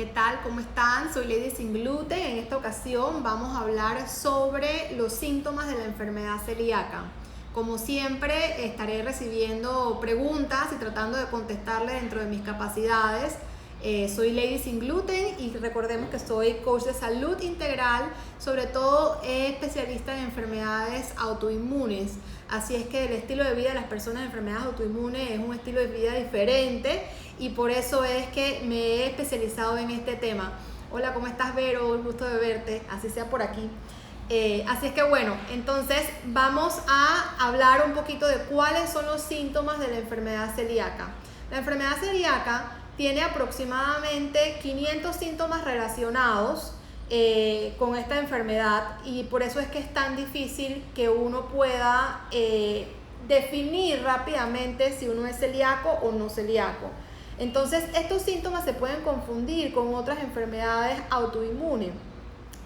¿Qué tal? ¿Cómo están? Soy Lady Sin Gluten. En esta ocasión vamos a hablar sobre los síntomas de la enfermedad celíaca. Como siempre, estaré recibiendo preguntas y tratando de contestarle dentro de mis capacidades. Soy Lady Sin Gluten y recordemos que soy coach de salud integral, sobre todo especialista en enfermedades autoinmunes. Así es que el estilo de vida de las personas de enfermedades autoinmunes es un estilo de vida diferente y por eso es que me he especializado en este tema. Hola, ¿cómo estás, Vero? Un gusto de verte, así sea por aquí. Así es que bueno, entonces vamos a hablar un poquito de cuáles son los síntomas de la enfermedad celíaca. La enfermedad celíaca tiene aproximadamente 500 síntomas relacionados con esta enfermedad y por eso es que es tan difícil que uno pueda definir rápidamente si uno es celíaco o no celíaco. Entonces, estos síntomas se pueden confundir con otras enfermedades autoinmunes.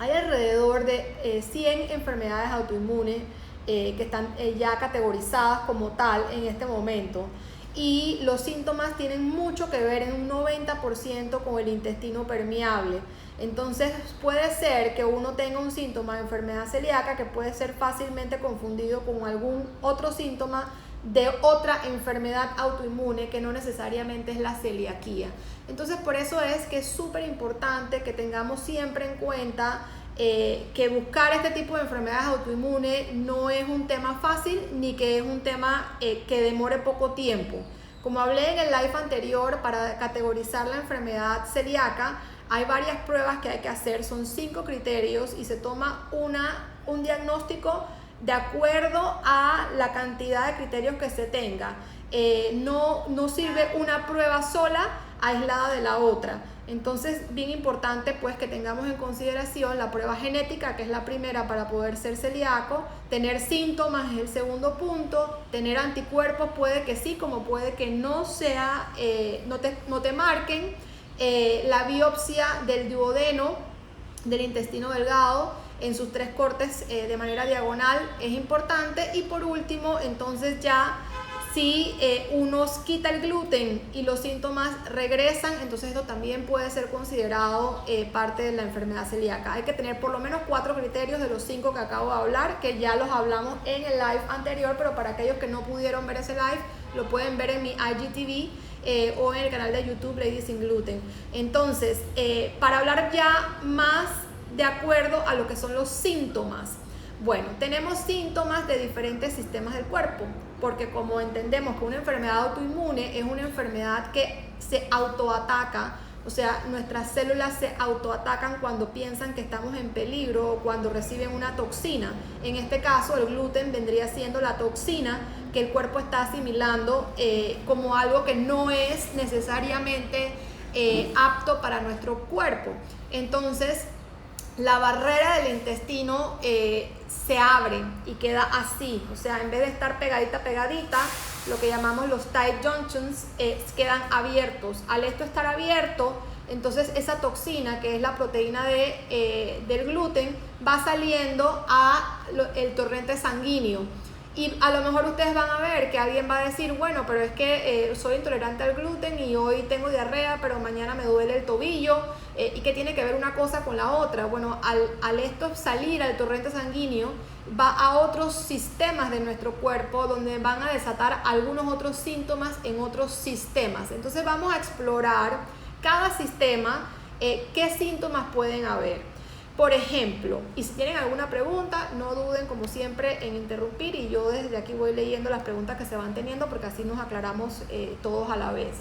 Hay alrededor de 100 enfermedades autoinmunes que están ya categorizadas como tal en este momento. Y los síntomas tienen mucho que ver en un 90% con el intestino permeable. Entonces puede ser que uno tenga un síntoma de enfermedad celíaca que puede ser fácilmente confundido con algún otro síntoma de otra enfermedad autoinmune que no necesariamente es la celiaquía. Entonces por eso es que es súper importante que tengamos siempre en cuenta que buscar este tipo de enfermedades autoinmunes no es un tema fácil ni que es un tema que demore poco tiempo. Como hablé en el live anterior, para categorizar la enfermedad celíaca hay varias pruebas que hay que hacer, son 5 criterios y se toma un diagnóstico de acuerdo a la cantidad de criterios que se tenga. No sirve una prueba sola aislada de la otra. Entonces, bien importante pues que tengamos en consideración la prueba genética, que es la primera para poder ser celíaco. Tener síntomas es el segundo punto. Tener anticuerpos puede que sí, como puede que no sea, no te marquen. La biopsia del duodeno, del intestino delgado, en sus 3 cortes de manera diagonal es importante. Y por último, entonces ya si uno quita el gluten y los síntomas regresan, entonces esto también puede ser considerado parte de la enfermedad celíaca. Hay que tener por lo menos 4 criterios de los 5 que acabo de hablar, que ya los hablamos en el live anterior, pero para aquellos que no pudieron ver ese live, lo pueden ver en mi IGTV o en el canal de YouTube Lady Sin Gluten. Entonces, para hablar ya más de acuerdo a lo que son los síntomas. Bueno, tenemos síntomas de diferentes sistemas del cuerpo, porque como entendemos que una enfermedad autoinmune es una enfermedad que se autoataca, o sea, nuestras células se autoatacan cuando piensan que estamos en peligro o cuando reciben una toxina. En este caso, el gluten vendría siendo la toxina que el cuerpo está asimilando como algo que no es necesariamente apto para nuestro cuerpo. Entonces, la barrera del intestino se abre y queda así, o sea, en vez de estar pegadita, lo que llamamos los tight junctions quedan abiertos. Al esto estar abierto, entonces esa toxina, que es la proteína del gluten, va saliendo al torrente sanguíneo. Y a lo mejor ustedes van a ver que alguien va a decir, bueno, pero es que soy intolerante al gluten y hoy tengo diarrea, pero mañana me duele el tobillo. ¿Y qué tiene que ver una cosa con la otra? Bueno, al esto salir al torrente sanguíneo, va a otros sistemas de nuestro cuerpo donde van a desatar algunos otros síntomas en otros sistemas. Entonces vamos a explorar cada sistema, qué síntomas pueden haber. Por ejemplo, y si tienen alguna pregunta, no duden como siempre en interrumpir y yo desde aquí voy leyendo las preguntas que se van teniendo porque así nos aclaramos todos a la vez.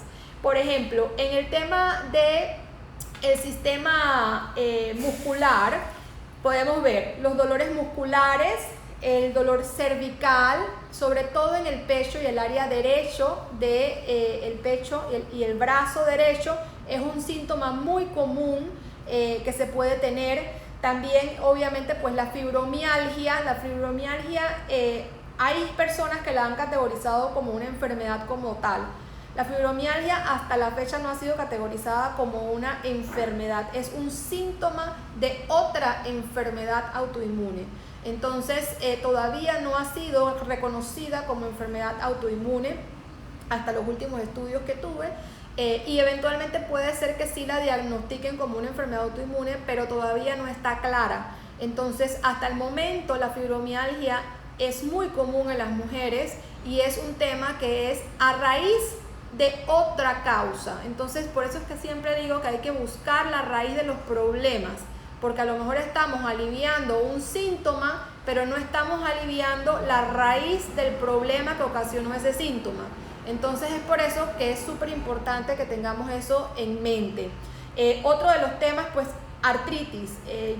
Por ejemplo, en el tema del sistema muscular, podemos ver los dolores musculares, el dolor cervical, sobre todo en el pecho y el área derecho del pecho y el brazo derecho, es un síntoma muy común que se puede tener. También obviamente pues la fibromialgia hay personas que la han categorizado como una enfermedad como tal. La fibromialgia hasta la fecha no ha sido categorizada como una enfermedad, es un síntoma de otra enfermedad autoinmune. Entonces todavía no ha sido reconocida como enfermedad autoinmune hasta los últimos estudios que tuve. y eventualmente puede ser que sí la diagnostiquen como una enfermedad autoinmune, pero todavía no está clara. Entonces, hasta el momento la fibromialgia es muy común en las mujeres y es un tema que es a raíz de otra causa. Entonces, por eso es que siempre digo que hay que buscar la raíz de los problemas, porque a lo mejor estamos aliviando un síntoma, pero no estamos aliviando la raíz del problema que ocasionó ese síntoma. Entonces es por eso que es súper importante que tengamos eso en mente. Otro de los temas, pues, artritis.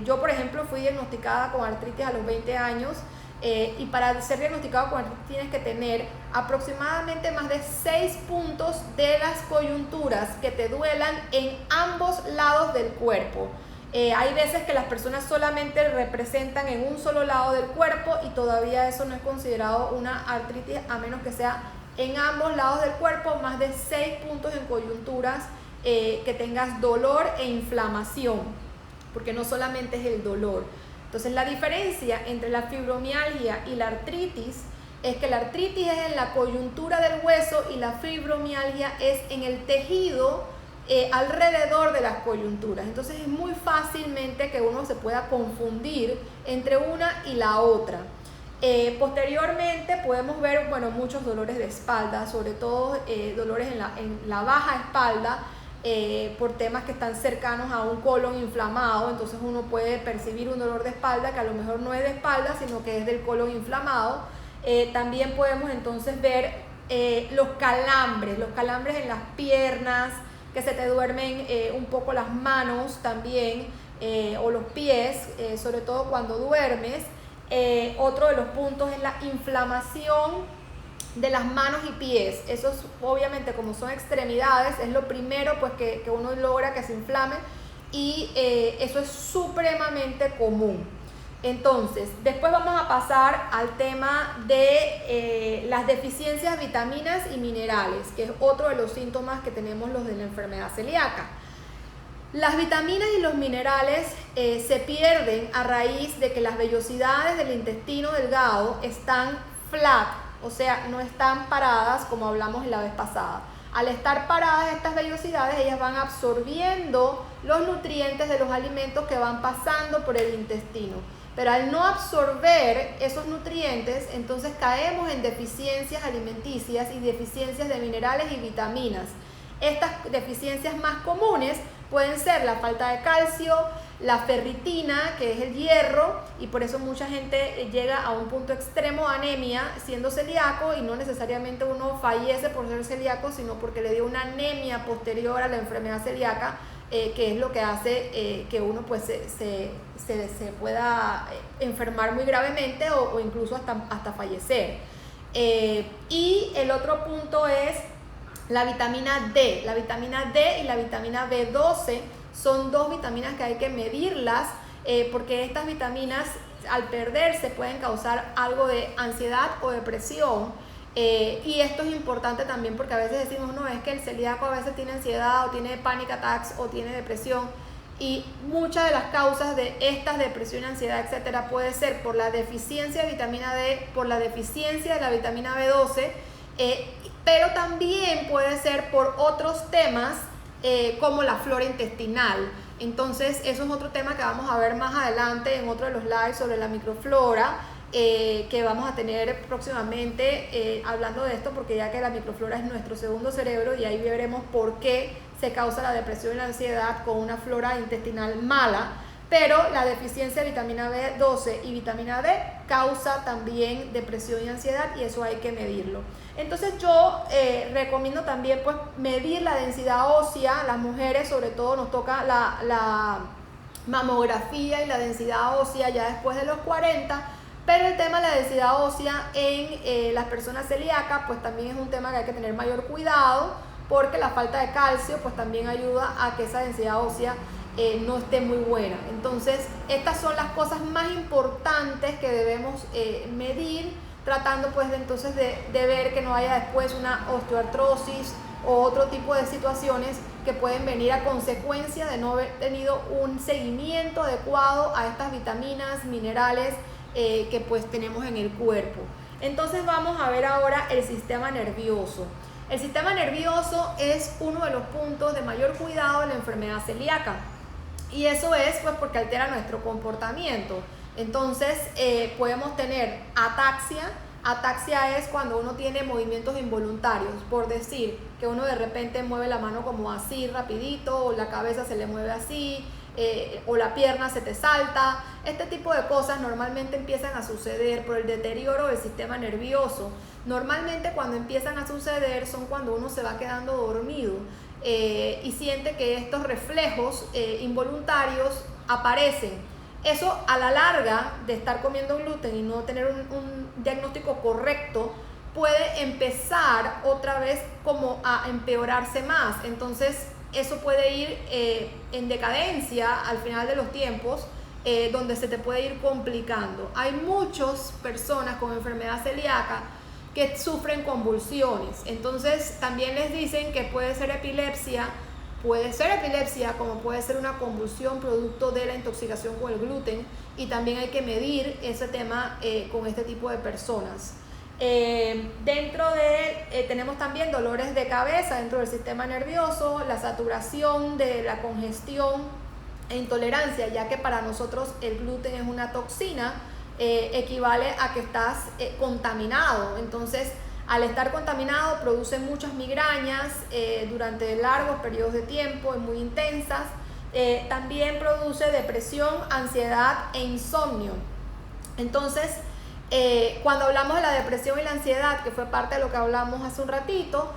Yo, por ejemplo, fui diagnosticada con artritis a los 20 años. Y para ser diagnosticado con artritis tienes que tener aproximadamente más de 6 puntos de las coyunturas que te duelan en ambos lados del cuerpo. Hay veces que las personas solamente representan en un solo lado del cuerpo y todavía eso no es considerado una artritis, a menos que sea en ambos lados del cuerpo, más de 6 puntos en coyunturas, que tengas dolor e inflamación, porque no solamente es el dolor. Entonces, la diferencia entre la fibromialgia y la artritis es que la artritis es en la coyuntura del hueso y la fibromialgia es en el tejido alrededor de las coyunturas. Entonces, es muy fácilmente que uno se pueda confundir entre una y la otra. Posteriormente podemos ver, bueno, muchos dolores de espalda, sobre todo dolores en la baja espalda, por temas que están cercanos a un colon inflamado. Entonces uno puede percibir un dolor de espalda que a lo mejor no es de espalda, sino que es del colon inflamado. También podemos entonces ver los calambres en las piernas, que se te duermen un poco las manos también, o los pies, sobre todo cuando duermes. Otro de los puntos es la inflamación de las manos y pies. Eso es, obviamente, como son extremidades, es lo primero, pues, que uno logra que se inflame, y eso es supremamente común. Entonces, después vamos a pasar al tema de las deficiencias de vitaminas y minerales, que es otro de los síntomas que tenemos los de la enfermedad celíaca. Las vitaminas y los minerales se pierden a raíz de que las vellosidades del intestino delgado están flat, o sea, no están paradas, como hablamos la vez pasada. Al estar paradas estas vellosidades, ellas van absorbiendo los nutrientes de los alimentos que van pasando por el intestino. Pero al no absorber esos nutrientes, entonces caemos en deficiencias alimenticias y deficiencias de minerales y vitaminas. Estas deficiencias más comunes pueden ser la falta de calcio, la ferritina, que es el hierro, y por eso mucha gente llega a un punto extremo de anemia siendo celíaco, y no necesariamente uno fallece por ser celíaco, sino porque le dio una anemia posterior a la enfermedad celíaca, que es lo que hace que uno, pues, se pueda enfermar muy gravemente o incluso hasta fallecer. Y el otro punto es la vitamina D. La vitamina D y la vitamina B12 son dos vitaminas que hay que medirlas, porque estas vitaminas, al perderse, pueden causar algo de ansiedad o depresión. Y esto es importante también porque a veces decimos, no, es que el celíaco a veces tiene ansiedad o tiene panic attacks o tiene depresión, y muchas de las causas de estas depresión, ansiedad, etcétera, puede ser por la deficiencia de vitamina D, por la deficiencia de la vitamina B12, pero también puede ser por otros temas, como la flora intestinal. Entonces, eso es otro tema que vamos a ver más adelante en otro de los lives sobre la microflora, que vamos a tener próximamente, hablando de esto, porque ya que la microflora es nuestro segundo cerebro, y ahí veremos por qué se causa la depresión y la ansiedad con una flora intestinal mala. Pero la deficiencia de vitamina B12 y vitamina D causa también depresión y ansiedad, y eso hay que medirlo. Entonces yo recomiendo también, pues, medir la densidad ósea. Las mujeres, sobre todo, nos toca la mamografía y la densidad ósea ya después de los 40, pero el tema de la densidad ósea en las personas celíacas, pues, también es un tema que hay que tener mayor cuidado, porque la falta de calcio, pues, también ayuda a que esa densidad ósea no esté muy buena. Entonces, estas son las cosas más importantes que debemos medir, tratando, pues, entonces de ver que no haya después una osteoartrosis o otro tipo de situaciones que pueden venir a consecuencia de no haber tenido un seguimiento adecuado a estas vitaminas, minerales, que, pues, tenemos en el cuerpo. Entonces vamos a ver ahora el sistema nervioso. El sistema nervioso es uno de los puntos de mayor cuidado de la enfermedad celíaca. Y eso es pues porque altera nuestro comportamiento. Entonces podemos tener ataxia. Ataxia es cuando uno tiene movimientos involuntarios, por decir que uno de repente mueve la mano como así rapidito, o la cabeza se le mueve así, o la pierna se te salta. Este tipo de cosas normalmente empiezan a suceder por el deterioro del sistema nervioso. Normalmente cuando empiezan a suceder son cuando uno se va quedando dormido y siente que estos reflejos involuntarios aparecen. Eso a la larga de estar comiendo gluten y no tener un diagnóstico correcto puede empezar otra vez como a empeorarse más. Entonces eso puede ir en decadencia al final de los tiempos, donde se te puede ir complicando. Hay muchas personas con enfermedad celíaca que sufren convulsiones. Entonces también les dicen que puede ser epilepsia como puede ser una convulsión producto de la intoxicación con el gluten, y también hay que medir ese tema con este tipo de personas. Tenemos también dolores de cabeza dentro del sistema nervioso, la saturación de la congestión e intolerancia, ya que para nosotros el gluten es una toxina, equivale a que estás contaminado. Entonces, al estar contaminado produce muchas migrañas durante largos periodos de tiempo y muy intensas. También produce depresión, ansiedad e insomnio. Entonces, cuando hablamos de la depresión y la ansiedad, que fue parte de lo que hablamos hace un ratito,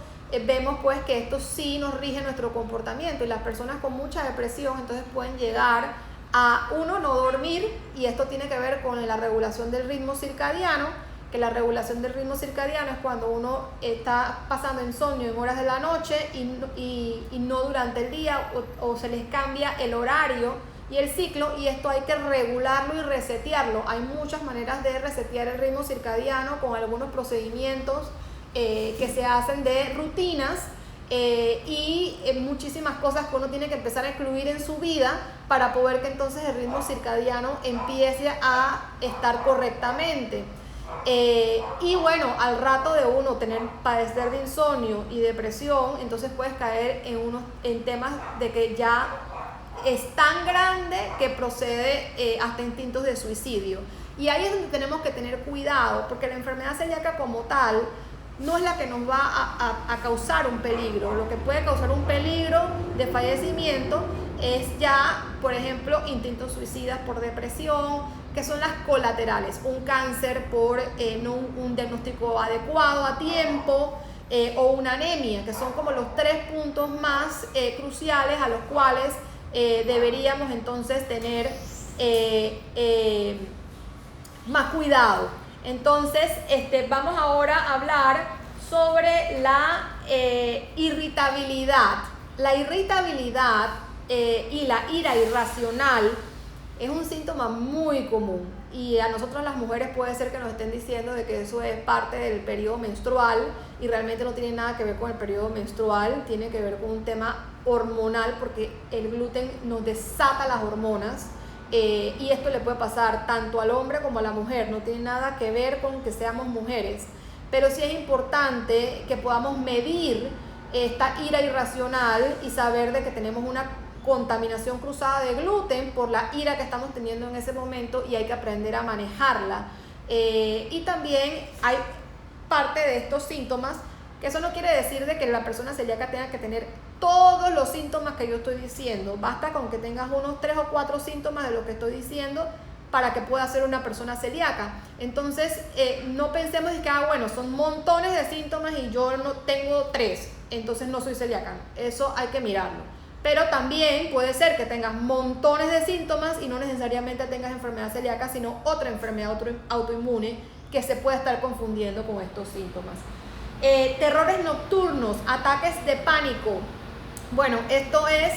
vemos pues que esto sí nos rige nuestro comportamiento, y las personas con mucha depresión entonces pueden llegar a no dormir, y esto tiene que ver con la regulación del ritmo circadiano, que la regulación del ritmo circadiano es cuando uno está pasando insomnio en horas de la noche y no durante el día, o se les cambia el horario y el ciclo, y esto hay que regularlo y resetearlo. Hay muchas maneras de resetear el ritmo circadiano con algunos procedimientos que se hacen de rutinas y muchísimas cosas que uno tiene que empezar a incluir en su vida para poder que entonces el ritmo circadiano empiece a estar correctamente. Y bueno, al rato de uno padecer de insomnio y depresión, entonces puedes caer en temas de que ya es tan grande que procede hasta instintos de suicidio. Y ahí es donde tenemos que tener cuidado, porque la enfermedad celíaca como tal no es la que nos va a causar un peligro. Lo que puede causar un peligro de fallecimiento es ya, por ejemplo, instintos suicidas por depresión, que son las colaterales, un cáncer por no un diagnóstico adecuado a tiempo, o una anemia, que son como los 3 puntos más cruciales a los cuales deberíamos entonces tener más cuidado. Entonces, vamos ahora a hablar sobre la irritabilidad. La irritabilidad y la ira irracional es un síntoma muy común, y a nosotros las mujeres puede ser que nos estén diciendo de que eso es parte del periodo menstrual, y realmente no tiene nada que ver con el periodo menstrual, tiene que ver con un tema hormonal, porque el gluten nos desata las hormonas. Y esto le puede pasar tanto al hombre como a la mujer, no tiene nada que ver con que seamos mujeres, pero sí es importante que podamos medir esta ira irracional y saber de que tenemos una contaminación cruzada de gluten por la ira que estamos teniendo en ese momento, y hay que aprender a manejarla. Y también hay parte de estos síntomas, que eso no quiere decir de que la persona celíaca tenga que tener todos los síntomas que yo estoy diciendo. Basta con que tengas unos 3 o 4 síntomas de lo que estoy diciendo para que pueda ser una persona celíaca. Entonces, no pensemos que bueno, son montones de síntomas y yo no tengo 3, entonces no soy celíaca. Eso hay que mirarlo. Pero también puede ser que tengas montones de síntomas y no necesariamente tengas enfermedad celíaca, sino otra enfermedad autoinmune que se puede estar confundiendo con estos síntomas. Terrores nocturnos, ataques de pánico. Bueno, esto es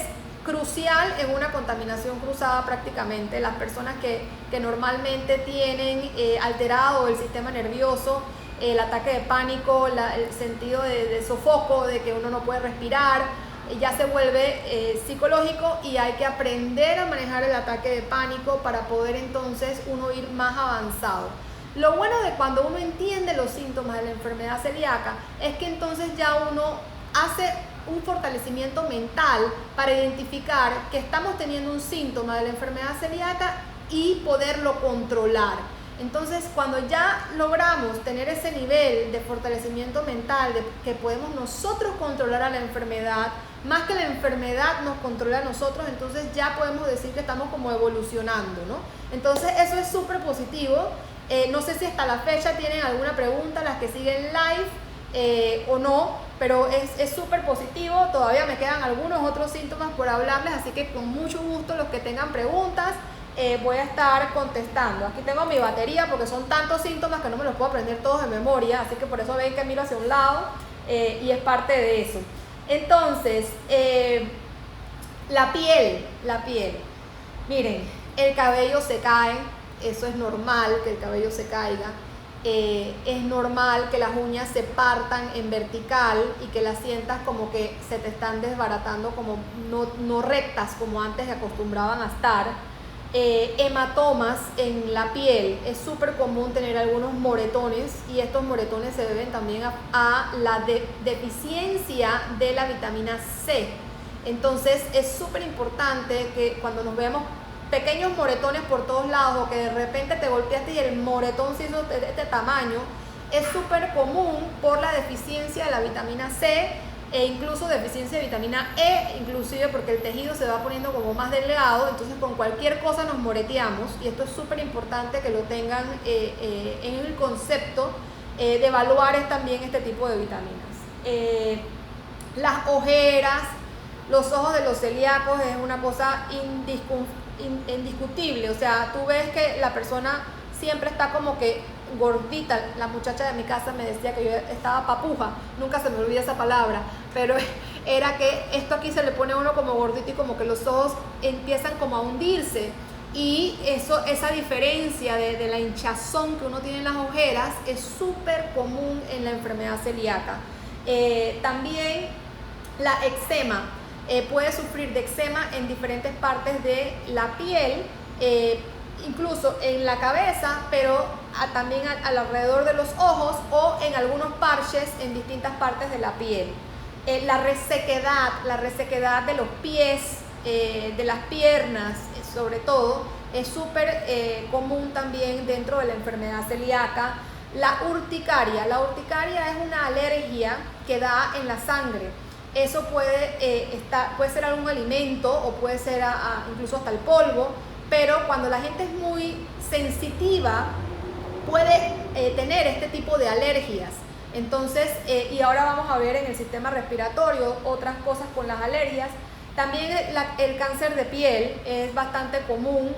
crucial en una contaminación cruzada prácticamente. Las personas que normalmente tienen alterado el sistema nervioso, el ataque de pánico, el sentido de sofoco, de que uno no puede respirar, ya se vuelve psicológico, y hay que aprender a manejar el ataque de pánico para poder entonces uno ir más avanzado. Lo bueno de cuando uno entiende los síntomas de la enfermedad celíaca es que entonces ya uno hace un fortalecimiento mental para identificar que estamos teniendo un síntoma de la enfermedad celíaca y poderlo controlar. Entonces, cuando ya logramos tener ese nivel de fortalecimiento mental, de que podemos nosotros controlar a la enfermedad, más que la enfermedad nos controla a nosotros, entonces ya podemos decir que estamos como evolucionando, ¿no? Entonces, eso es súper positivo. No sé si hasta la fecha tienen alguna pregunta, las que siguen live o no, pero es súper positivo. Todavía me quedan algunos otros síntomas por hablarles, así que con mucho gusto los que tengan preguntas, voy a estar contestando. Aquí tengo mi batería porque son tantos síntomas que no me los puedo aprender todos de memoria, así que por eso ven que miro hacia un lado y es parte de eso. Entonces, la piel. Miren, el cabello se cae, eso es normal que el cabello se caiga. Es normal que las uñas se partan en vertical y que las sientas como que se te están desbaratando, como no rectas como antes acostumbraban a estar. Hematomas en la piel, es súper común tener algunos moretones y estos moretones se deben también a la deficiencia de la vitamina C. Entonces es súper importante que cuando nos veamos pequeños moretones por todos lados o que de repente te golpeaste y el moretón se hizo de este tamaño, es súper común por la deficiencia de la vitamina C e incluso deficiencia de vitamina E, inclusive porque el tejido se va poniendo como más delgado, entonces con cualquier cosa nos moreteamos y esto es súper importante que lo tengan en el concepto de evaluar también este tipo de vitaminas. Las ojeras, los ojos de los celíacos es una cosa indiscutible, o sea, tú ves que la persona siempre está como que gordita. La muchacha de mi casa me decía que yo estaba papuja, nunca se me olvida esa palabra, pero era que esto aquí se le pone a uno como gordito y como que los ojos empiezan como a hundirse, y esa diferencia de la hinchazón que uno tiene en las ojeras es súper común en la enfermedad celíaca. También la eczema, puede sufrir de eczema en diferentes partes de la piel, incluso en la cabeza, pero también alrededor de los ojos o en algunos parches en distintas partes de la piel. La resequedad de los pies, de las piernas, sobre todo, es súper común también dentro de la enfermedad celíaca. La urticaria es una alergia que da en la sangre. Eso puede ser algún alimento o puede ser incluso hasta el polvo, pero cuando la gente es muy sensitiva puede tener este tipo de alergias. Entonces, y ahora vamos a ver en el sistema respiratorio otras cosas con las alergias. También el cáncer de piel es bastante común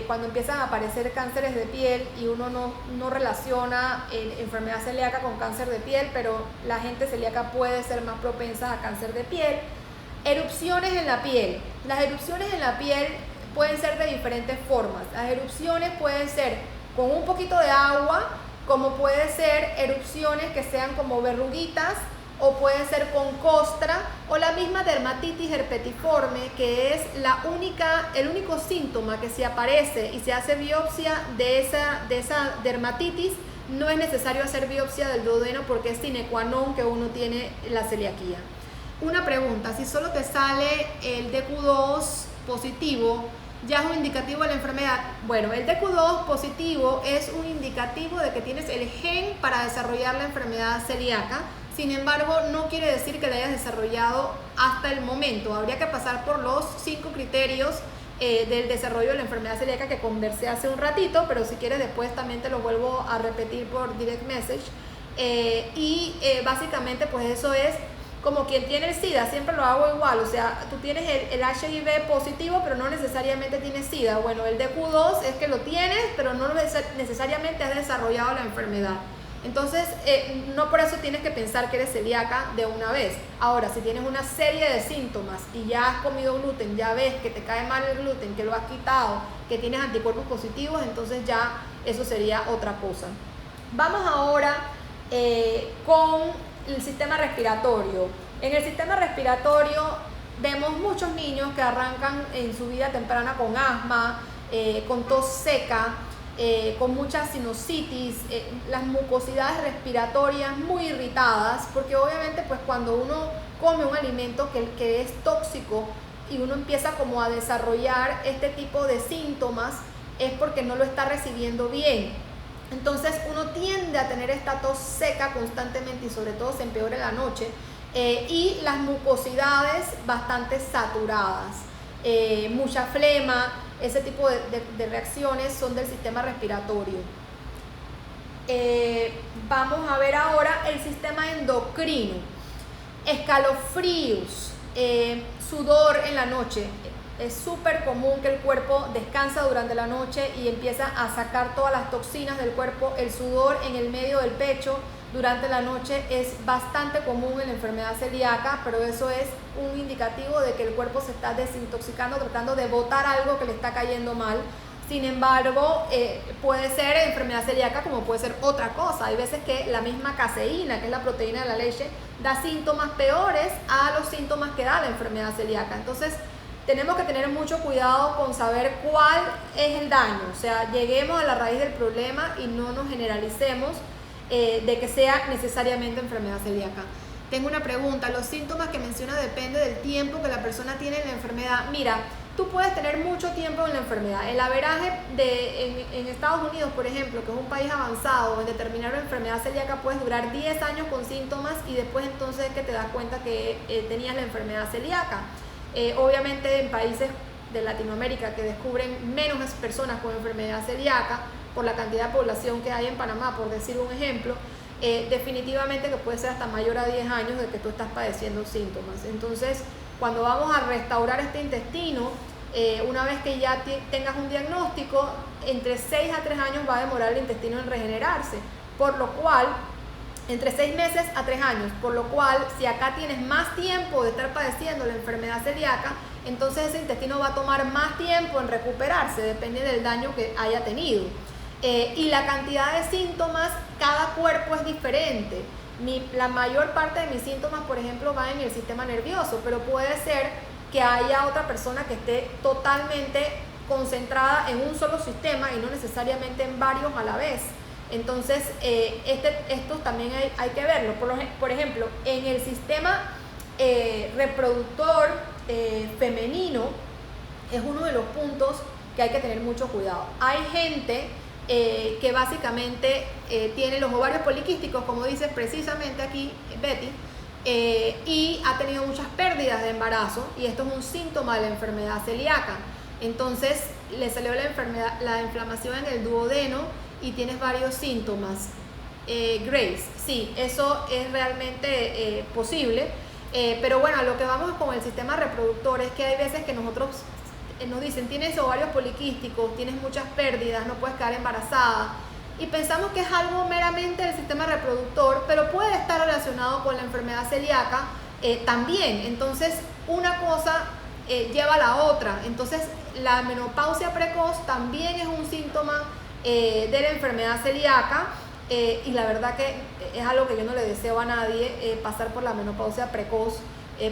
cuando empiezan a aparecer cánceres de piel y uno no relaciona enfermedad celíaca con cáncer de piel, pero la gente celíaca puede ser más propensa a cáncer de piel. Erupciones en la piel. Las erupciones en la piel pueden ser de diferentes formas. Las erupciones pueden ser con un poquito de agua, como puede ser erupciones que sean como verruguitas, o puede ser con costra, o la misma dermatitis herpetiforme, que es el único síntoma que si aparece y se hace biopsia de esa dermatitis, no es necesario hacer biopsia del duodeno porque es sine qua non que uno tiene la celiaquía. Una pregunta, si solo te sale el DQ2 positivo, ¿ya es un indicativo de la enfermedad? Bueno, el DQ2 positivo es un indicativo de que tienes el gen para desarrollar la enfermedad celíaca. Sin embargo, no quiere decir que la hayas desarrollado hasta el momento. Habría que pasar por los 5 criterios del desarrollo de la enfermedad celíaca que conversé hace un ratito, pero si quieres después también te lo vuelvo a repetir por direct message. Básicamente pues eso es como quien tiene el SIDA, siempre lo hago igual, o sea, tú tienes el HIV positivo, pero no necesariamente tienes SIDA. Bueno, el DQ2 es que lo tienes, pero no necesariamente has desarrollado la enfermedad. Entonces, no por eso tienes que pensar que eres celíaca de una vez. Ahora, si tienes una serie de síntomas y ya has comido gluten, ya ves que te cae mal el gluten, que lo has quitado, que tienes anticuerpos positivos, entonces ya eso sería otra cosa. Vamos ahora con el sistema respiratorio. En el sistema respiratorio vemos muchos niños que arrancan en su vida temprana con asma, con tos seca. con mucha sinusitis, las mucosidades respiratorias muy irritadas, porque obviamente pues cuando uno come un alimento que es tóxico y uno empieza como a desarrollar este tipo de síntomas, es porque no lo está recibiendo bien. Entonces uno tiende a tener esta tos seca constantemente y sobre todo se empeora en la noche, y las mucosidades bastante saturadas, mucha flema. Ese tipo de reacciones son del sistema respiratorio. Vamos a ver ahora el sistema endocrino. Escalofríos, sudor en la noche. Es súper común que el cuerpo descansa durante la noche y empieza a sacar todas las toxinas del cuerpo. El sudor en el medio del pecho durante la noche es bastante común en la enfermedad celíaca, pero eso es un indicativo de que el cuerpo se está desintoxicando, tratando de botar algo que le está cayendo mal. Sin embargo, puede ser enfermedad celíaca como puede ser otra cosa. Hay veces que la misma caseína, que es la proteína de la leche, da síntomas peores a los síntomas que da la enfermedad celíaca. Entonces, tenemos que tener mucho cuidado con saber cuál es el daño. O sea, lleguemos a la raíz del problema y no nos generalicemos de que sea necesariamente enfermedad celíaca. Tengo una pregunta. Los síntomas que menciona depende del tiempo que la persona tiene en la enfermedad. Mira, tú puedes tener mucho tiempo en la enfermedad. El averaje en Estados Unidos, por ejemplo, que es un país avanzado, en determinar una enfermedad celíaca puedes durar 10 años con síntomas y después entonces es que te das cuenta que tenías la enfermedad celíaca. Obviamente en países de Latinoamérica que descubren menos personas con enfermedad celíaca por la cantidad de población que hay en Panamá, por decir un ejemplo, definitivamente que puede ser hasta mayor a 10 años de que tú estás padeciendo síntomas. Entonces, cuando vamos a restaurar este intestino, una vez que ya tengas un diagnóstico, entre 6 a 3 años va a demorar el intestino en regenerarse, por lo cual, entre 6 meses a 3 años, por lo cual, si acá tienes más tiempo de estar padeciendo la enfermedad celíaca, entonces ese intestino va a tomar más tiempo en recuperarse, depende del daño que haya tenido. Y la cantidad de síntomas, cada cuerpo es diferente. La mayor parte de mis síntomas, por ejemplo, van en el sistema nervioso, pero puede ser que haya otra persona que esté totalmente concentrada en un solo sistema y no necesariamente en varios a la vez. Entonces, esto también hay que verlo. Por ejemplo, en el sistema reproductor femenino es uno de los puntos que hay que tener mucho cuidado. Hay gente que básicamente tiene los ovarios poliquísticos, como dice precisamente aquí Betty, y ha tenido muchas pérdidas de embarazo, y esto es un síntoma de la enfermedad celíaca. Entonces le salió la inflamación en el duodeno y tienes varios síntomas. Grace, sí, eso es realmente posible, pero bueno, a lo que vamos con el sistema reproductor es que hay veces que nosotros nos dicen, tienes ovarios poliquísticos, tienes muchas pérdidas, no puedes quedar embarazada, y pensamos que es algo meramente del sistema reproductor, pero puede estar relacionado con la enfermedad celíaca también. Entonces una cosa lleva a la otra. Entonces la menopausia precoz también es un síntoma de la enfermedad celíaca, y la verdad que es algo que yo no le deseo a nadie, pasar por la menopausia precoz,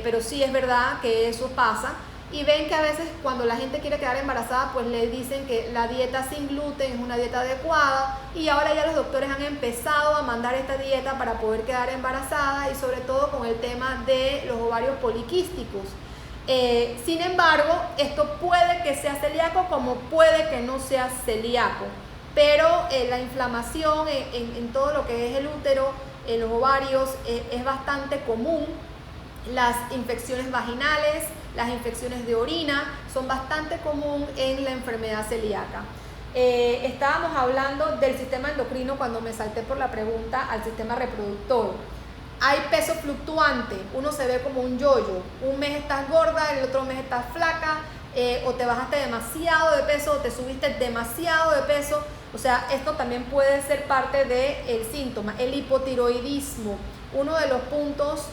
pero sí es verdad que eso pasa. Y ven que a veces cuando la gente quiere quedar embarazada, pues le dicen que la dieta sin gluten es una dieta adecuada, y ahora ya los doctores han empezado a mandar esta dieta para poder quedar embarazada, y sobre todo con el tema de los ovarios poliquísticos. Sin embargo, esto puede que sea celíaco como puede que no sea celíaco, pero la inflamación en todo lo que es el útero, en los ovarios, es bastante común. Las infecciones vaginales, las infecciones de orina son bastante común en la enfermedad celíaca. Estábamos hablando del sistema endocrino cuando me salté por la pregunta al sistema reproductor. Hay peso fluctuante, uno se ve como un yo-yo. Un mes estás gorda, el otro mes estás flaca, o te bajaste demasiado de peso, o te subiste demasiado de peso. O sea, esto también puede ser parte del síntoma. El hipotiroidismo, uno de los puntos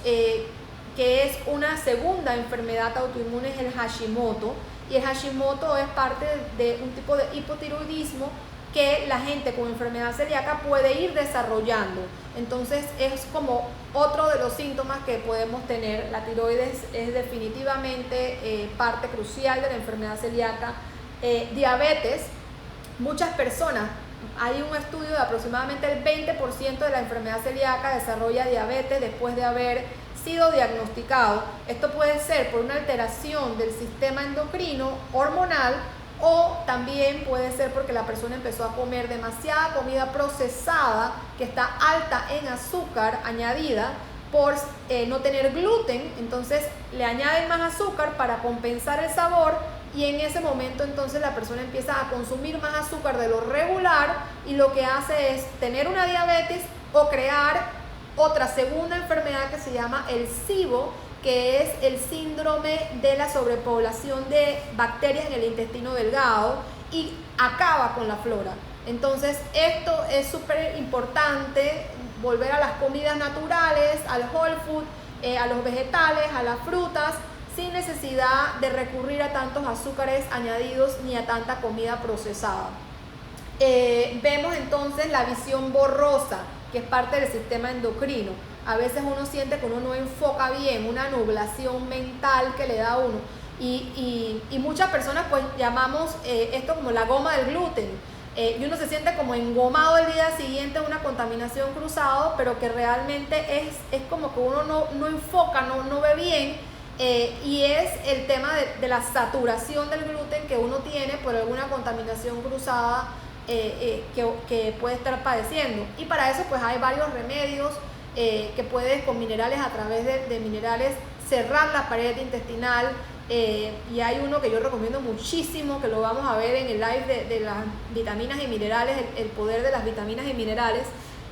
que es una segunda enfermedad autoinmune, es el Hashimoto, y el Hashimoto es parte de un tipo de hipotiroidismo que la gente con enfermedad celíaca puede ir desarrollando. Entonces es como otro de los síntomas que podemos tener. La tiroides es definitivamente parte crucial de la enfermedad celíaca. Diabetes, muchas personas hay un estudio de aproximadamente el 20% de la enfermedad celíaca desarrolla diabetes después de haber sido diagnosticado. Esto puede ser por una alteración del sistema endocrino hormonal, o también puede ser porque la persona empezó a comer demasiada comida procesada que está alta en azúcar añadida por no tener gluten. Entonces le añaden más azúcar para compensar el sabor, y en ese momento entonces la persona empieza a consumir más azúcar de lo regular, y lo que hace es tener una diabetes o crear otra segunda enfermedad que se llama el SIBO, que es el síndrome de la sobrepoblación de bacterias en el intestino delgado, y acaba con la flora. Entonces esto es súper importante, volver a las comidas naturales, al whole food, a los vegetales, a las frutas, sin necesidad de recurrir a tantos azúcares añadidos ni a tanta comida procesada. Vemos entonces la visión borrosa, que es parte del sistema endocrino. A veces uno siente que uno no enfoca bien, una nublación mental que le da a uno. Y muchas personas pues llamamos esto como la goma del gluten. Y uno se siente como engomado el día siguiente, una contaminación cruzada, pero que realmente es como que uno no enfoca, no ve bien. Y es el tema de la saturación del gluten que uno tiene por alguna contaminación cruzada que puede estar padeciendo. Y para eso pues hay varios remedios que puedes con minerales, a través de minerales, cerrar la pared intestinal. Y hay uno que yo recomiendo muchísimo, que lo vamos a ver en el live de las vitaminas y minerales, el poder de las vitaminas y minerales,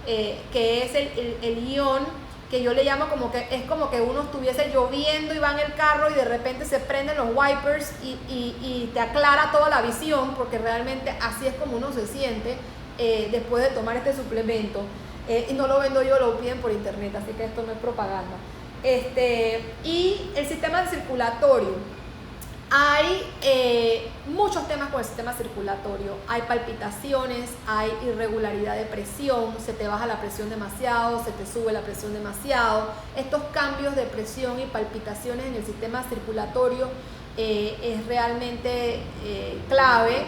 que es el ion, que yo le llamo como que es como que uno estuviese lloviendo y va en el carro y de repente se prenden los wipers y te aclara toda la visión, porque realmente así es como uno se siente después de tomar este suplemento. Y no lo vendo yo, lo piden por internet, así que esto no es propaganda. Y el sistema circulatorio. Hay muchos temas con el sistema circulatorio. Hay palpitaciones, hay irregularidad de presión, se te baja la presión demasiado, se te sube la presión demasiado. Estos cambios de presión y palpitaciones en el sistema circulatorio es realmente clave.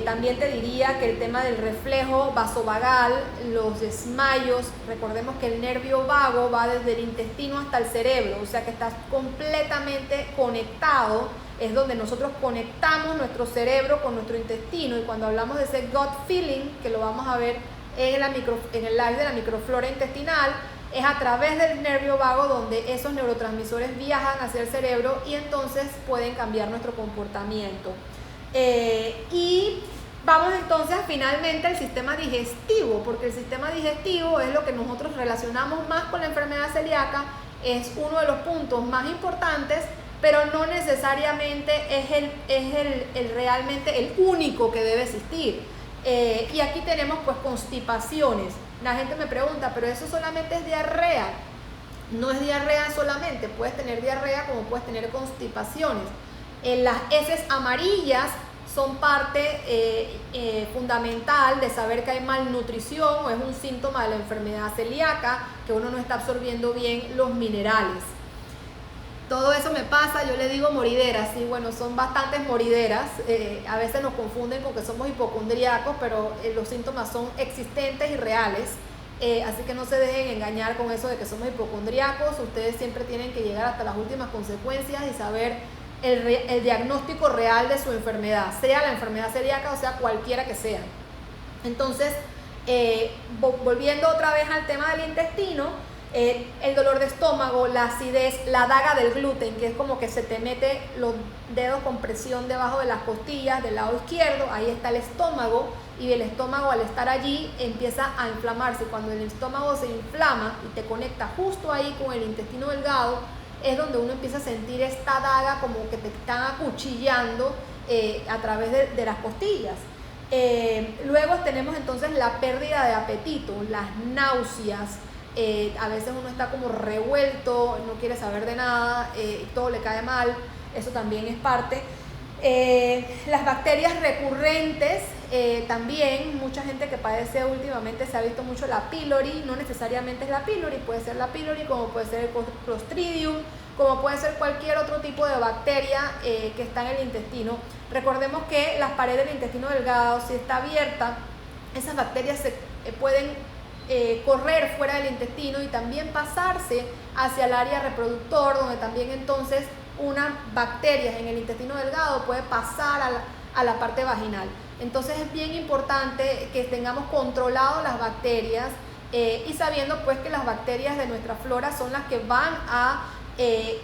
También te diría que el tema del reflejo vasovagal, los desmayos, recordemos que el nervio vago va desde el intestino hasta el cerebro, o sea que estás completamente conectado, es donde nosotros conectamos nuestro cerebro con nuestro intestino. Y cuando hablamos de ese gut feeling, que lo vamos a ver en el live de la microflora intestinal, es a través del nervio vago donde esos neurotransmisores viajan hacia el cerebro y entonces pueden cambiar nuestro comportamiento. Y vamos entonces finalmente al sistema digestivo, porque el sistema digestivo es lo que nosotros relacionamos más con la enfermedad celíaca, es uno de los puntos más importantes, pero no necesariamente es realmente el único que debe existir. Y aquí tenemos pues constipaciones. La gente me pregunta, pero eso solamente es diarrea. No es diarrea solamente, puedes tener diarrea como puedes tener constipaciones. Las heces amarillas son parte fundamental de saber que hay malnutrición o es un síntoma de la enfermedad celíaca, que uno no está absorbiendo bien los minerales. Todo eso me pasa, yo le digo morideras, sí, bueno, son bastantes morideras, a veces nos confunden con que somos hipocondríacos, pero los síntomas son existentes y reales, así que no se dejen engañar con eso de que somos hipocondríacos. Ustedes siempre tienen que llegar hasta las últimas consecuencias y saber el diagnóstico real de su enfermedad, sea la enfermedad celíaca o sea cualquiera que sea. Entonces, volviendo otra vez al tema del intestino, el dolor de estómago, la acidez, la daga del gluten, que es como que se te mete los dedos con presión debajo de las costillas del lado izquierdo, ahí está el estómago, y el estómago al estar allí empieza a inflamarse. Cuando el estómago se inflama y te conecta justo ahí con el intestino delgado, es donde uno empieza a sentir esta daga como que te están acuchillando a través de las costillas. Luego tenemos entonces la pérdida de apetito, las náuseas. A veces uno está como revuelto, no quiere saber de nada, todo le cae mal, eso también es parte. Las bacterias recurrentes, también mucha gente que padece últimamente se ha visto mucho la pylori, no necesariamente es la pylori, puede ser la pylori como puede ser el Clostridium, como puede ser cualquier otro tipo de bacteria que está en el intestino. Recordemos que las paredes del intestino delgado, si está abierta esas bacterias pueden correr fuera del intestino y también pasarse hacia el área reproductor, donde también entonces unas bacterias en el intestino delgado puede pasar a la parte vaginal. Entonces es bien importante que tengamos controlado las bacterias y sabiendo pues que las bacterias de nuestra flora son las que van a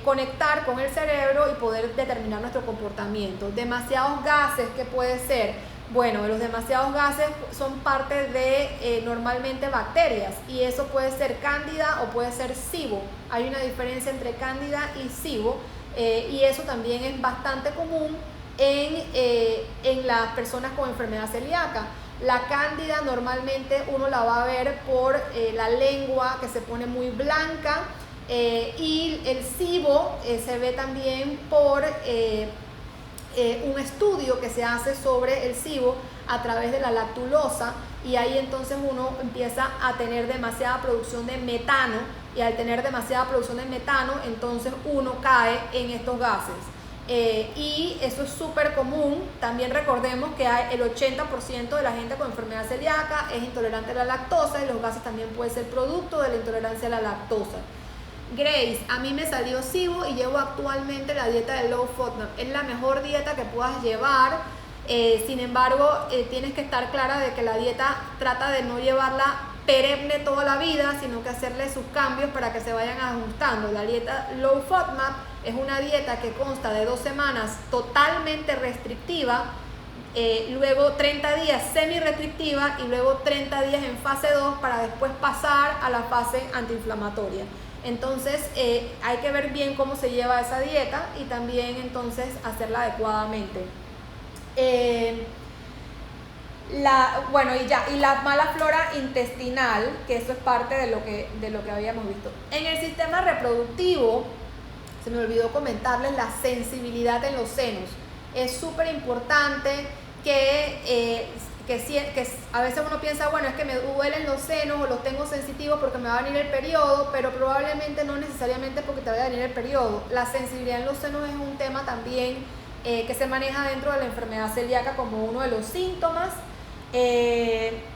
conectar con el cerebro y poder determinar nuestro comportamiento. Demasiados gases, ¿qué puede ser? Bueno, los demasiados gases son parte de normalmente bacterias y eso puede ser cándida o puede ser SIBO. Hay una diferencia entre cándida y SIBO y eso también es bastante común en las personas con enfermedad celíaca. La cándida normalmente uno la va a ver por la lengua que se pone muy blanca y el SIBO se ve también por un estudio que se hace sobre el SIBO a través de la lactulosa y ahí entonces uno empieza a tener demasiada producción de metano y al tener demasiada producción de metano entonces uno cae en estos gases y eso es súper común. También recordemos que el 80% de la gente con enfermedad celíaca es intolerante a la lactosa y los gases también pueden ser producto de la intolerancia a la lactosa. Grace, a mí me salió SIBO y llevo actualmente la dieta de low FODMAP. Es la mejor dieta que puedas llevar. Sin embargo, tienes que estar clara de que la dieta trata de no llevarla perenne toda la vida, sino que hacerle sus cambios para que se vayan ajustando. La dieta low FODMAP es una dieta que consta de 2 semanas totalmente restrictiva, luego 30 días semi-restrictiva y luego 30 días en fase 2 para después pasar a la fase antiinflamatoria. Entonces hay que ver bien cómo se lleva esa dieta y también entonces hacerla adecuadamente. Y la mala flora intestinal, que eso es parte de lo que habíamos visto. En el sistema reproductivo, se me olvidó comentarles la sensibilidad en los senos. Es súper importante que a veces uno piensa, bueno, es que me duelen los senos o los tengo sensitivos porque me va a venir el periodo, pero probablemente no necesariamente porque te vaya a venir el periodo. La sensibilidad en los senos es un tema también que se maneja dentro de la enfermedad celíaca como uno de los síntomas.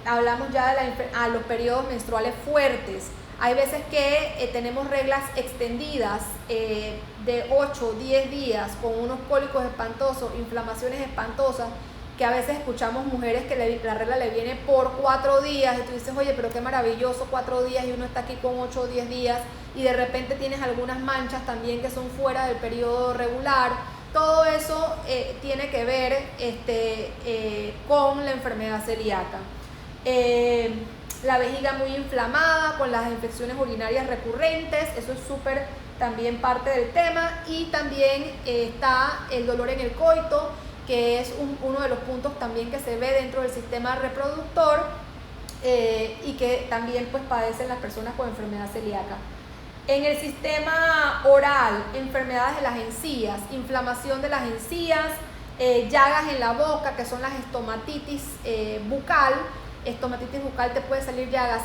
Hablamos ya de los periodos menstruales fuertes. Hay veces que tenemos reglas extendidas de 8 o 10 días con unos cólicos espantosos, inflamaciones espantosas, que a veces escuchamos mujeres que la regla le viene por 4 días y tú dices, oye, pero qué maravilloso 4 días y uno está aquí con 8 o 10 días y de repente tienes algunas manchas también que son fuera del periodo regular. Todo eso tiene que ver con la enfermedad celíaca. La vejiga muy inflamada con las infecciones urinarias recurrentes, eso es súper también parte del tema. Y también está el dolor en el coito, que es uno de los puntos también que se ve dentro del sistema reproductor y que también pues padecen las personas con enfermedad celíaca. En el sistema oral, enfermedades de las encías, inflamación de las encías, llagas en la boca, que son las estomatitis bucal. Estomatitis bucal te puede salir llagas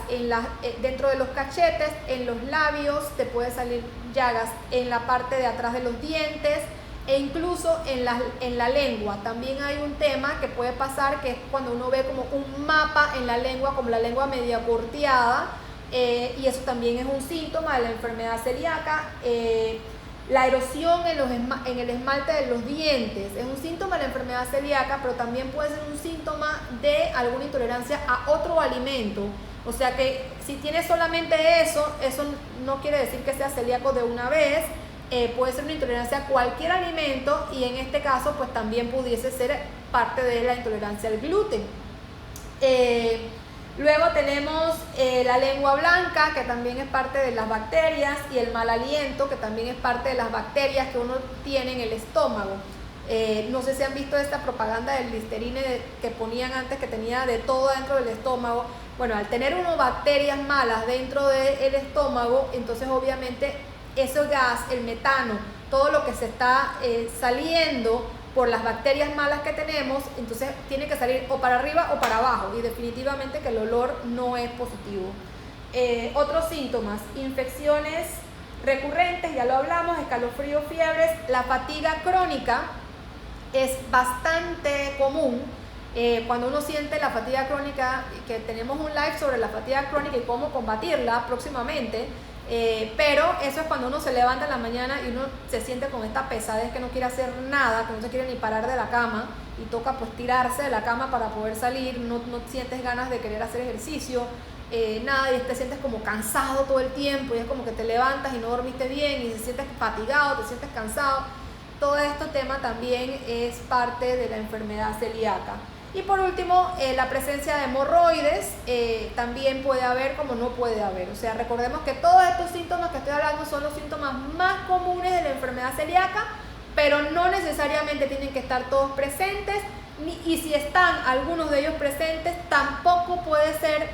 dentro de los cachetes, en los labios, te puede salir llagas en la parte de atrás de los dientes e incluso en la lengua. También hay un tema que puede pasar, que es cuando uno ve como un mapa en la lengua, como la lengua media corteada, y eso también es un síntoma de la enfermedad celíaca. La erosión en el esmalte de los dientes es un síntoma de la enfermedad celíaca, pero también puede ser un síntoma de alguna intolerancia a otro alimento. O sea que si tienes solamente eso no quiere decir que seas celíaco de una vez. Puede ser una intolerancia a cualquier alimento y en este caso pues también pudiese ser parte de la intolerancia al gluten. Luego tenemos la lengua blanca, que también es parte de las bacterias, y el mal aliento, que también es parte de las bacterias que uno tiene en el estómago. No sé si han visto esta propaganda del Listerine que ponían antes, que tenía de todo dentro del estómago. Bueno, al tener uno bacterias malas dentro del estómago, entonces obviamente ese gas, el metano, todo lo que se está saliendo por las bacterias malas que tenemos, entonces tiene que salir o para arriba o para abajo, y definitivamente que el olor no es positivo. Otros síntomas: infecciones recurrentes, ya lo hablamos, escalofríos, fiebres. La fatiga crónica es bastante común Cuando uno siente la fatiga crónica, que tenemos un live sobre la fatiga crónica y cómo combatirla próximamente, pero eso es cuando uno se levanta en la mañana y uno se siente con esta pesadez que no quiere hacer nada, que no se quiere ni parar de la cama y toca pues tirarse de la cama para poder salir, no sientes ganas de querer hacer ejercicio, nada, y te sientes como cansado todo el tiempo y es como que te levantas y no dormiste bien y te sientes fatigado, te sientes cansado. Todo este tema también es parte de la enfermedad celíaca. Y por último, la presencia de hemorroides también puede haber como no puede haber. O sea, recordemos que todos estos síntomas que estoy hablando son los síntomas más comunes de la enfermedad celíaca, pero no necesariamente tienen que estar todos presentes, y si están algunos de ellos presentes, tampoco puede ser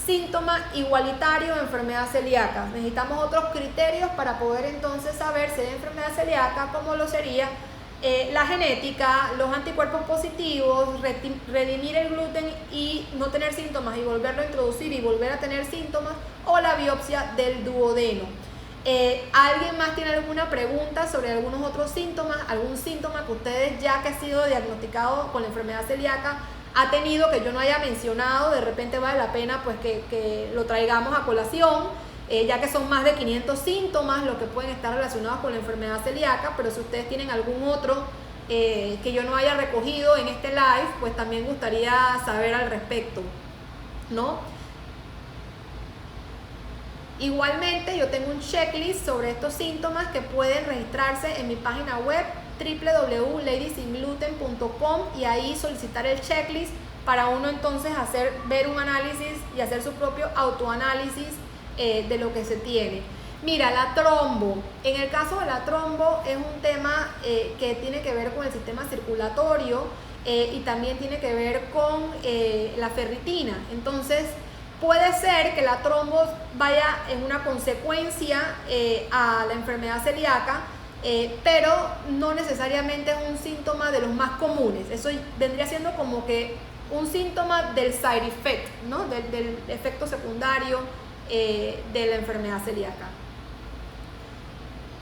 síntoma igualitario de enfermedad celíaca. Necesitamos otros criterios para poder entonces saber si hay enfermedad celíaca, como lo sería la genética, los anticuerpos positivos, redimir el gluten y no tener síntomas y volverlo a introducir y volver a tener síntomas, o la biopsia del duodeno. ¿Alguien más tiene alguna pregunta sobre algunos otros síntomas? ¿Algún síntoma que ustedes, ya que ha sido diagnosticado con la enfermedad celíaca, ha tenido que yo no haya mencionado? De repente vale la pena pues que lo traigamos a colación. Ya que son más de 500 síntomas los que pueden estar relacionados con la enfermedad celíaca, pero si ustedes tienen algún otro que yo no haya recogido en este live, pues también gustaría saber al respecto, ¿no? Igualmente yo tengo un checklist sobre estos síntomas que pueden registrarse en mi página web www.ladysingluten.com y ahí solicitar el checklist para uno entonces ver un análisis y hacer su propio autoanálisis de lo que se tiene. Mira, la trombo. En el caso de la trombo es un tema que tiene que ver con el sistema circulatorio y también tiene que ver con la ferritina. Entonces, puede ser que la trombo vaya en una consecuencia a la enfermedad celíaca, pero no necesariamente es un síntoma de los más comunes. Eso vendría siendo como que un síntoma del side effect, ¿no? Del efecto secundario de la enfermedad celíaca.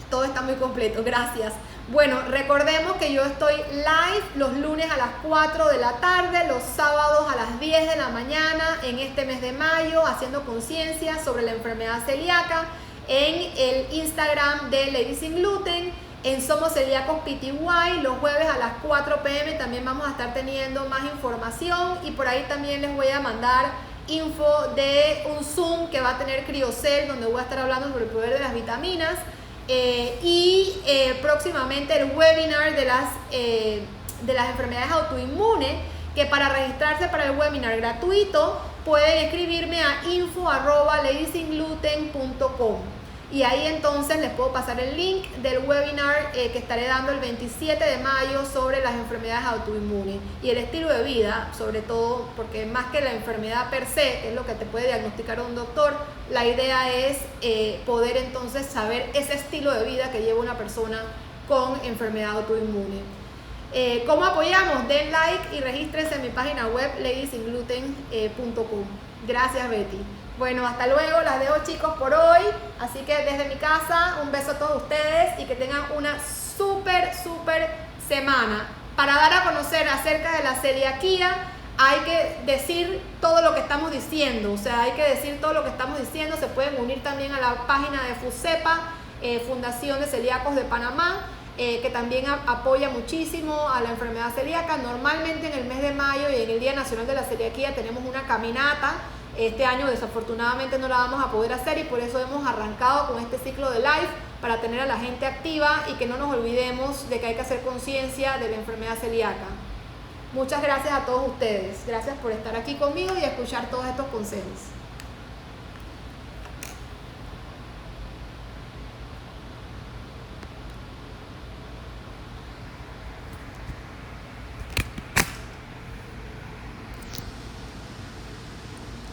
Todo está muy completo, gracias. Bueno, recordemos que yo estoy live los lunes a las 4 de la tarde, los sábados a las 10 de la mañana en este mes de mayo, haciendo conciencia sobre la enfermedad celíaca en el Instagram de Lady Sin Gluten, en Somos Celíacos PTY. Los jueves a las 4 p.m. también vamos a estar teniendo más información, y por ahí también les voy a mandar info de un Zoom que va a tener Criocel, donde voy a estar hablando sobre el poder de las vitaminas, y próximamente el webinar de las enfermedades autoinmunes, que para registrarse para el webinar gratuito pueden escribirme a info@ladysingluten.com, y ahí entonces les puedo pasar el link del webinar que estaré dando el 27 de mayo sobre las enfermedades autoinmunes y el estilo de vida, sobre todo, porque más que la enfermedad per se, que es lo que te puede diagnosticar un doctor, la idea es poder entonces saber ese estilo de vida que lleva una persona con enfermedad autoinmune. ¿Cómo apoyamos? Den like y regístrense en mi página web ladysingluten.com. Gracias, Betty. Bueno, hasta luego, las dejo, chicos, por hoy. Así que desde mi casa, un beso a todos ustedes y que tengan una súper semana. Para dar a conocer acerca de la celiaquía, hay que decir todo lo que estamos diciendo. O sea, hay que decir todo lo que estamos diciendo. Se pueden unir también a la página de FUCEPA, Fundación de Celíacos de Panamá, que también apoya muchísimo a la enfermedad celíaca. Normalmente en el mes de mayo y en el Día Nacional de la Celiaquía tenemos una caminata. Este año desafortunadamente no la vamos a poder hacer, y por eso hemos arrancado con este ciclo de live, para tener a la gente activa y que no nos olvidemos de que hay que hacer conciencia de la enfermedad celíaca. Muchas gracias a todos ustedes. Gracias por estar aquí conmigo y escuchar todos estos consejos.